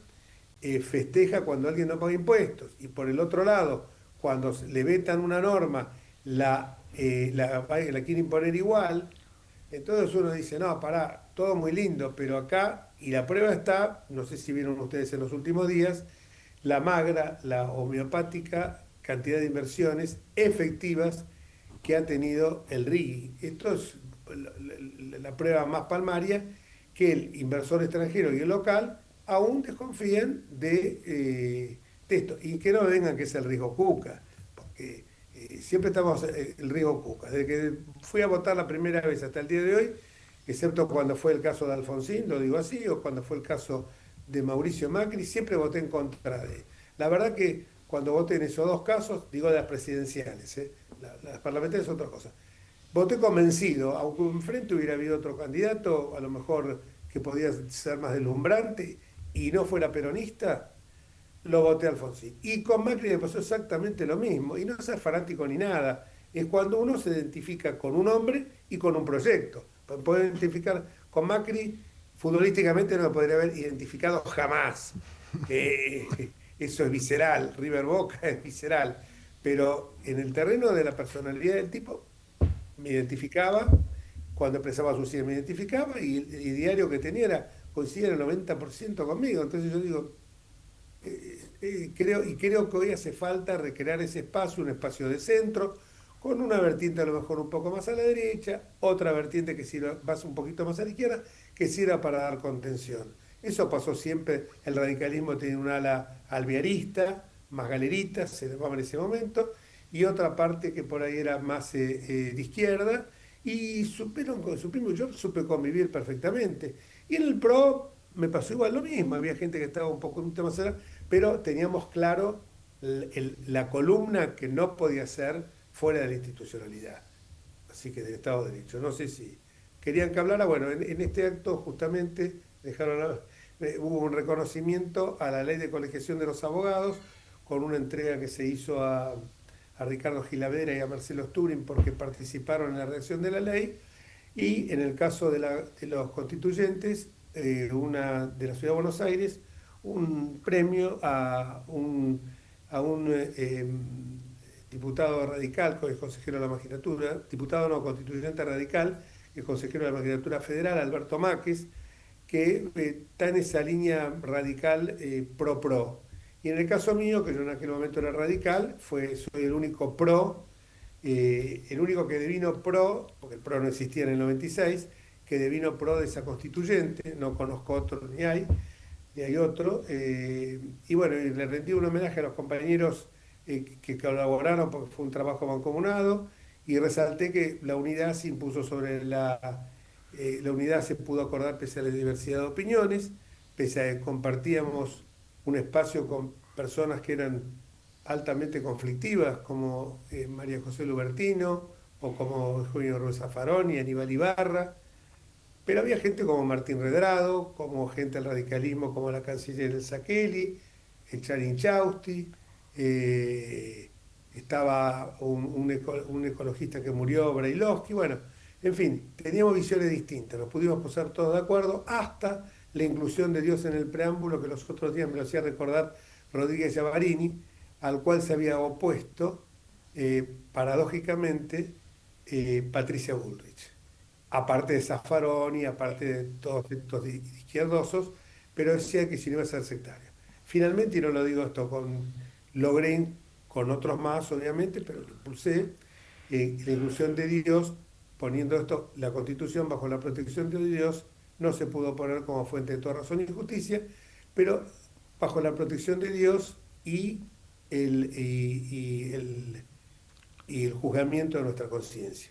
festeja cuando alguien no paga impuestos. Y por el otro lado, cuando le vetan una norma, la quiere imponer igual. Entonces uno dice, no, pará, todo muy lindo, pero acá, y la prueba está, no sé si vieron ustedes en los últimos días, la magra, la homeopática cantidad de inversiones efectivas que ha tenido el RIGI. Esto es la prueba más palmaria, que el inversor extranjero y el local aún desconfían de esto. Y que no vengan que es el riesgo Cuca, porque siempre estamos el riesgo Cuca. Desde que fui a votar la primera vez hasta el día de hoy, excepto cuando fue el caso de Alfonsín, lo digo así, o cuando fue el caso de Mauricio Macri, siempre voté en contra de. La verdad que cuando voté en esos dos casos, digo de las presidenciales, las parlamentarias es otra cosa, voté convencido, aunque enfrente hubiera habido otro candidato, a lo mejor que podía ser más deslumbrante y no fuera peronista, lo voté a Alfonsín. Y con Macri me pasó exactamente lo mismo, y no ser fanático ni nada, es cuando uno se identifica con un hombre y con un proyecto. Puede identificar con Macri, futbolísticamente no lo podría haber identificado jamás. Eso es visceral, River Boca es visceral, pero en el terreno de la personalidad del tipo me identificaba, cuando expresaba sus ideas me identificaba, y el diario que tenía coincidía el 90% conmigo. Entonces yo digo, creo que hoy hace falta recrear ese espacio, un espacio de centro, con una vertiente a lo mejor un poco más a la derecha, otra vertiente que sirva más un poquito más a la izquierda, que sirva para dar contención. Eso pasó siempre, el radicalismo tenía un ala alvearista, más galerita, se llamaba en ese momento, y otra parte que por ahí era más de izquierda, y yo supe convivir perfectamente. Y en el PRO me pasó igual lo mismo, había gente que estaba un poco más allá, pero teníamos claro la columna que no podía ser fuera de la institucionalidad, así que del Estado de Derecho. No sé si querían que hablara. Bueno, en este acto justamente hubo un reconocimiento a la ley de colegiación de los abogados, con una entrega que se hizo a Ricardo Gilavera y a Marcelo Sturing porque participaron en la redacción de la ley, y en el caso de los constituyentes, una de la Ciudad de Buenos Aires, un premio a un diputado radical, que es consejero de la magistratura, diputado no, constituyente radical, que es consejero de la magistratura federal, Alberto Máquez, que está en esa línea radical pro-pro. Y en el caso mío, que yo en aquel momento era radical, soy el único pro, el único que devino pro, porque el pro no existía en el 96, que devino pro de esa constituyente, no conozco otro ni hay otro. Y bueno, le rendí un homenaje a los compañeros que colaboraron, porque fue un trabajo mancomunado, y resalté que la unidad se impuso sobre la unidad se pudo acordar pese a la diversidad de opiniones, pese a que compartíamos un espacio con personas que eran altamente conflictivas, como María José Lubertino, o como Julio Ruiz Zaffarón y Aníbal Ibarra, pero había gente como Martín Redrado, como gente del radicalismo, como la canciller Elsa Kelly, el Charin Chausti, estaba un ecologista que murió, Brailovsky. Bueno, en fin, teníamos visiones distintas, nos pudimos poner todos de acuerdo, hasta la inclusión de Dios en el preámbulo, que los otros días me lo hacía recordar Rodríguez Llavarini, al cual se había opuesto, paradójicamente, Patricia Bullrich. Aparte de Zaffaroni, aparte de todos estos izquierdosos, pero decía que si no iba a ser sectario. Finalmente, y no lo digo esto logré con otros más, obviamente, pero lo impulsé, la inclusión de Dios, poniendo la Constitución bajo la protección de Dios, no se pudo poner como fuente de toda razón y justicia, pero bajo la protección de Dios y el juzgamiento de nuestra conciencia.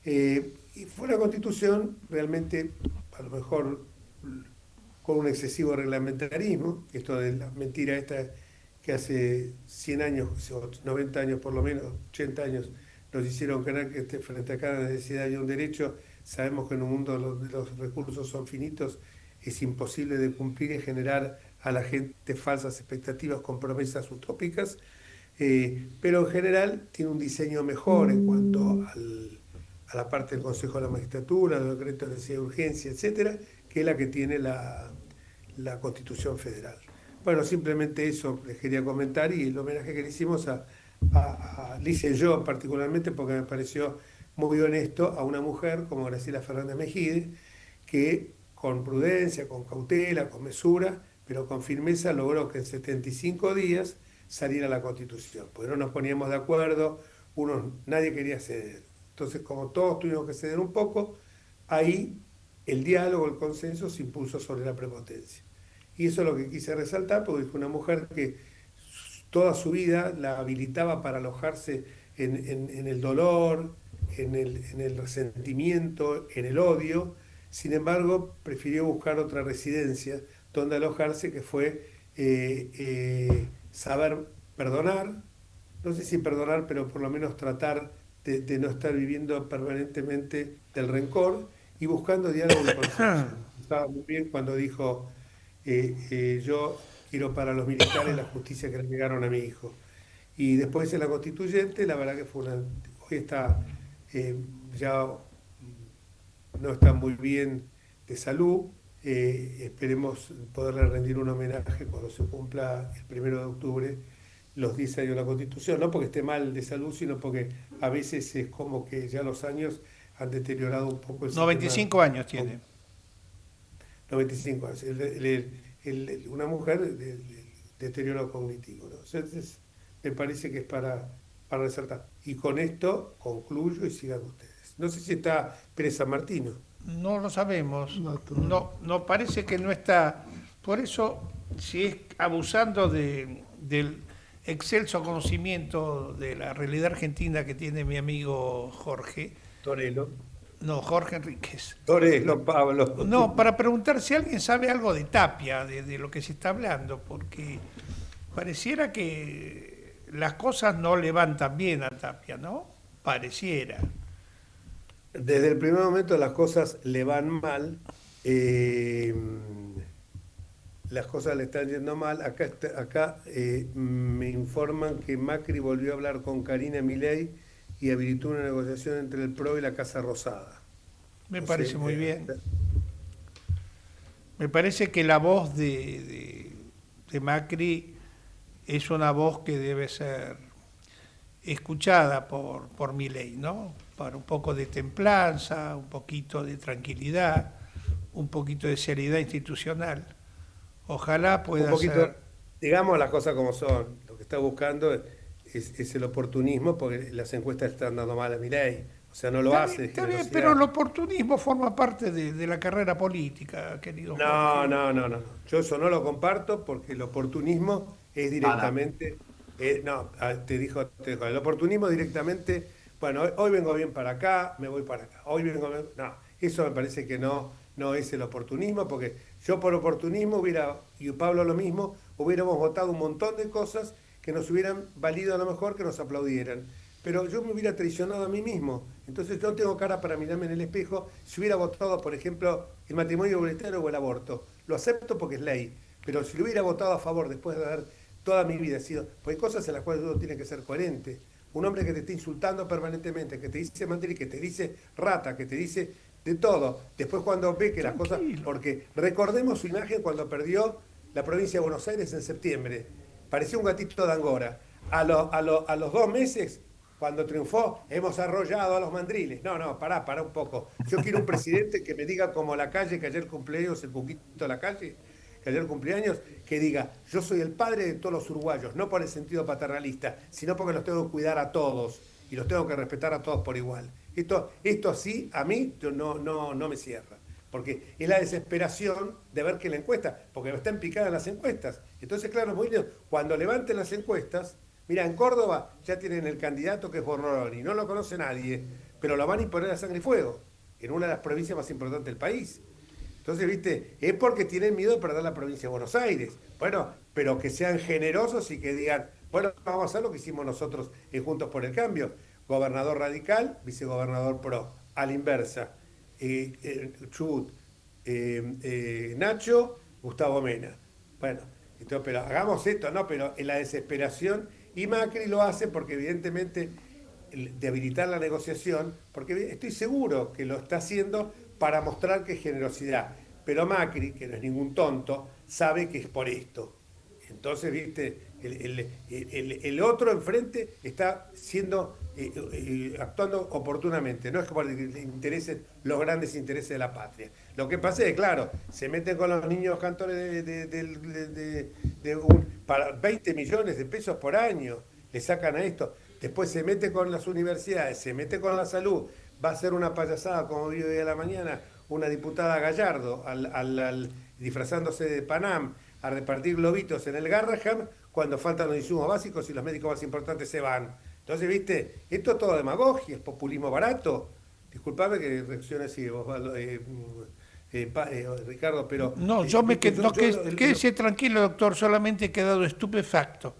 Y fue una Constitución realmente, a lo mejor con un excesivo reglamentarismo, esto de la mentira esta que hace 100 años, 90 años por lo menos, 80 años, nos hicieron creer que frente a cada necesidad hay un derecho. Sabemos que en un mundo donde los recursos son finitos, es imposible de cumplir y generar a la gente falsas expectativas con promesas utópicas, pero en general tiene un diseño mejor en cuanto a la parte del Consejo de la Magistratura, del decreto de necesidad de urgencia, etcétera, que es la que tiene la Constitución Federal. Bueno, simplemente eso les quería comentar, y el homenaje que le hicimos le hice yo particularmente porque me pareció muy honesto a una mujer como Graciela Fernández Mejide, que con prudencia, con cautela, con mesura, pero con firmeza logró que en 75 días saliera la Constitución. Porque no nos poníamos de acuerdo nadie quería ceder. Entonces, como todos tuvimos que ceder un poco, ahí el diálogo, el consenso se impuso sobre la prepotencia. Y eso es lo que quise resaltar, porque es una mujer que toda su vida la habilitaba para alojarse en el dolor, en el resentimiento, en el odio. Sin embargo, prefirió buscar otra residencia donde alojarse, que fue saber perdonar, no sé si perdonar, pero por lo menos tratar de no estar viviendo permanentemente del rencor y buscando diálogo y consenso. Estaba muy bien cuando dijo, yo quiero para los militares la justicia que le negaron a mi hijo. Y después en la constituyente, la verdad que fue hoy está, ya no está muy bien de salud. Esperemos poderle rendir un homenaje cuando se cumpla el 1 de octubre los 10 años de la Constitución, no porque esté mal de salud, sino porque a veces es como que ya los años han deteriorado un poco el 95 sistema. años tiene. 95 años. Una mujer de deterioro cognitivo, ¿no? Entonces, me parece que es para resaltar. Y con esto concluyo y sigan ustedes. No sé si está Pérez San Martino. No lo sabemos. No parece que no está. Por eso, si es abusando del excelso conocimiento de la realidad argentina que tiene mi amigo Jorge. Torello. No, Jorge Enríquez. Torello, Pablo. No, para preguntar si alguien sabe algo de Tapia, de lo que se está hablando, porque pareciera que las cosas no le van tan bien a Tapia, ¿no? Pareciera. Desde el primer momento las cosas le van mal. Las cosas le están yendo mal. Acá me informan que Macri volvió a hablar con Karina Milei y habilitó una negociación entre el PRO y la Casa Rosada. Me parece muy bien. Me parece que la voz de Macri es una voz que debe ser escuchada por Milei, ¿no? Para un poco de templanza, un poquito de tranquilidad, un poquito de seriedad institucional. Ojalá pueda ser. Digamos las cosas como son. Lo que está buscando es el oportunismo, porque las encuestas están dando mal a Milei. O sea, no lo hace. Está bien, pero el oportunismo forma parte de la carrera política, querido. No. Yo eso no lo comparto, porque el oportunismo es directamente. Te dijo, el oportunismo directamente. Bueno, hoy vengo bien para acá, me voy para acá. Hoy vengo bien. No, eso me parece que no es el oportunismo, porque yo por oportunismo y Pablo lo mismo, hubiéramos votado un montón de cosas que nos hubieran valido a lo mejor que nos aplaudieran. Pero yo me hubiera traicionado a mí mismo. Entonces yo no tengo cara para mirarme en el espejo si hubiera votado, por ejemplo, el matrimonio igualitario o el aborto. Lo acepto porque es ley. Pero si lo hubiera votado a favor después de haber toda mi vida sido... Pues hay cosas en las cuales uno tiene que ser coherente. Un hombre que te está insultando permanentemente, que te dice mentira, que te dice rata, que te dice de todo. Después cuando ve que las cosas... Porque recordemos su imagen cuando perdió la provincia de Buenos Aires en septiembre. Parecía un gatito de Angora. A los 2 meses, cuando triunfó, hemos arrollado a los mandriles. No, pará un poco. Yo quiero un presidente que me diga como la calle, que ayer cumpleaños, el Cuquito de la calle, que ayer cumpleaños, que diga, yo soy el padre de todos los uruguayos, no por el sentido paternalista, sino porque los tengo que cuidar a todos y los tengo que respetar a todos por igual. Esto así, a mí no me cierra. Porque es la desesperación de ver que la encuesta, porque están picadas las encuestas. Entonces, claro, muy bien, cuando levanten las encuestas, mira, en Córdoba ya tienen el candidato que es Borroni, no lo conoce nadie, pero lo van a imponer a sangre y fuego, en una de las provincias más importantes del país. Entonces, viste, es porque tienen miedo de perder la provincia de Buenos Aires. Bueno, pero que sean generosos y que digan, bueno, vamos a hacer lo que hicimos nosotros en Juntos por el Cambio. Gobernador radical, vicegobernador pro, a la inversa. Chubut, Nacho, Gustavo Mena. Bueno, pero hagamos esto, ¿no? Pero en la desesperación, y Macri lo hace porque evidentemente de habilitar la negociación, porque estoy seguro que lo está haciendo para mostrar que es generosidad. Pero Macri, que no es ningún tonto, sabe que es por esto. Entonces, viste, el otro enfrente está actuando oportunamente, no es como los grandes intereses de la patria. Lo que pasa es que, claro, se meten con los niños cantores para 20 millones de pesos por año, le sacan a esto. después se mete con las universidades, se mete con la salud, va a ser una payasada, como vi hoy a la mañana, una diputada Gallardo, disfrazándose de Panam, a repartir globitos en el Garraham, cuando faltan los insumos básicos y los médicos más importantes se van. Entonces, viste, esto es todo demagogia, es populismo barato. Disculpame que reaccione así, Ricardo, pero... No, yo me quedo, quédese tranquilo, doctor, solamente he quedado estupefacto.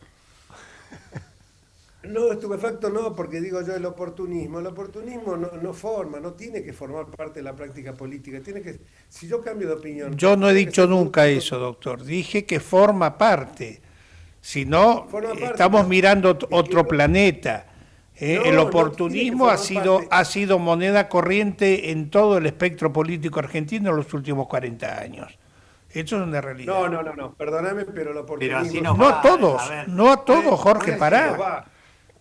No, estupefacto no, porque digo yo el oportunismo no forma, no tiene que formar parte de la práctica política, tiene que, si yo cambio de opinión... Yo no he dicho nunca eso, doctor, dije que forma parte, si no, estamos mirando otro planeta. El oportunismo ha sido moneda corriente en todo el espectro político argentino en los últimos 40 años. Eso es una realidad. No, perdóname, pero el oportunismo... Pero así no a todos, no a todos, Jorge, pará.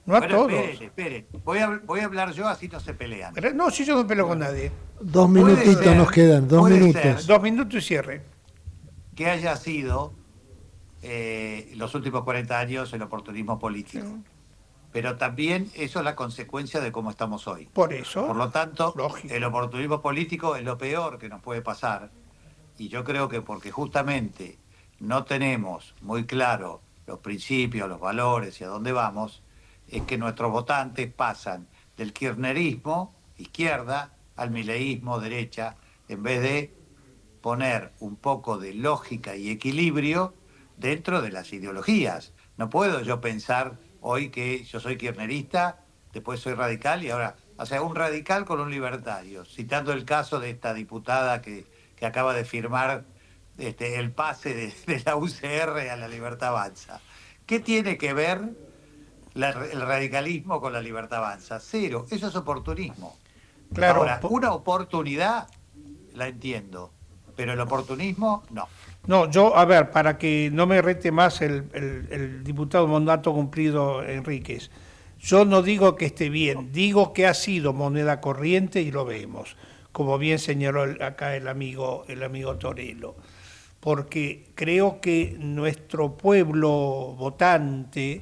No a todos. Espere. Voy a hablar yo, así no se pelean. No, si yo no peleo con nadie. 2 minutitos nos quedan, 2 minutos. 2 minutos y cierre. Que haya sido los últimos 40 años el oportunismo político. Sí. Pero también eso es la consecuencia de cómo estamos hoy. Por eso. Por lo tanto, lógico. El oportunismo político es lo peor que nos puede pasar. Y yo creo que porque justamente no tenemos muy claro los principios, los valores y a dónde vamos, es que nuestros votantes pasan del kirchnerismo, izquierda, al mileísmo, derecha, en vez de poner un poco de lógica y equilibrio dentro de las ideologías. No puedo yo pensar hoy que yo soy kirchnerista, después soy radical y ahora, o sea, un radical con un libertario, citando el caso de esta diputada que acaba de firmar el pase de la UCR a la Libertad Avanza. ¿Qué tiene que ver el radicalismo con la Libertad Avanza? Cero, eso es oportunismo. Claro. Ahora, una oportunidad la entiendo, pero el oportunismo no. No, yo, a ver, para que no me rete más el diputado mandato cumplido Enríquez, yo no digo que esté bien, digo que ha sido moneda corriente y lo vemos, como bien señaló acá el amigo Torello, porque creo que nuestro pueblo votante,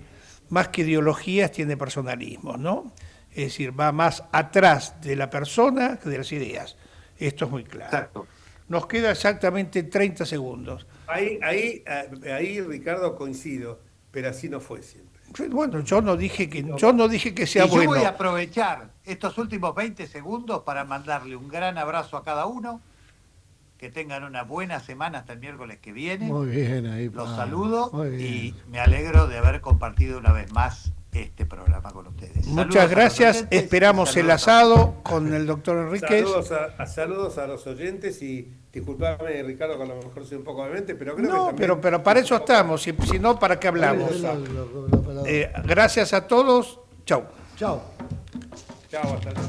más que ideologías, tiene personalismo, ¿no? Es decir, va más atrás de la persona que de las ideas. Esto es muy claro. Exacto. Nos queda exactamente 30 segundos. Ahí, Ricardo, coincido, pero así no fue siempre. Bueno, yo no dije que sea yo bueno. Voy a aprovechar estos últimos 20 segundos para mandarle un gran abrazo a cada uno. Que tengan una buena semana hasta el miércoles que viene. Muy bien, ahí. Los saludo y me alegro de haber compartido una vez más este programa con ustedes. Muchas gracias. Esperamos el asado con el doctor Enríquez. Saludos a los oyentes y disculpame, Ricardo, que a lo mejor soy un poco vehemente, pero creo que también... pero para eso estamos. Si no, ¿para qué hablamos? Gracias a todos. Chau. Chao. Chao, hasta luego.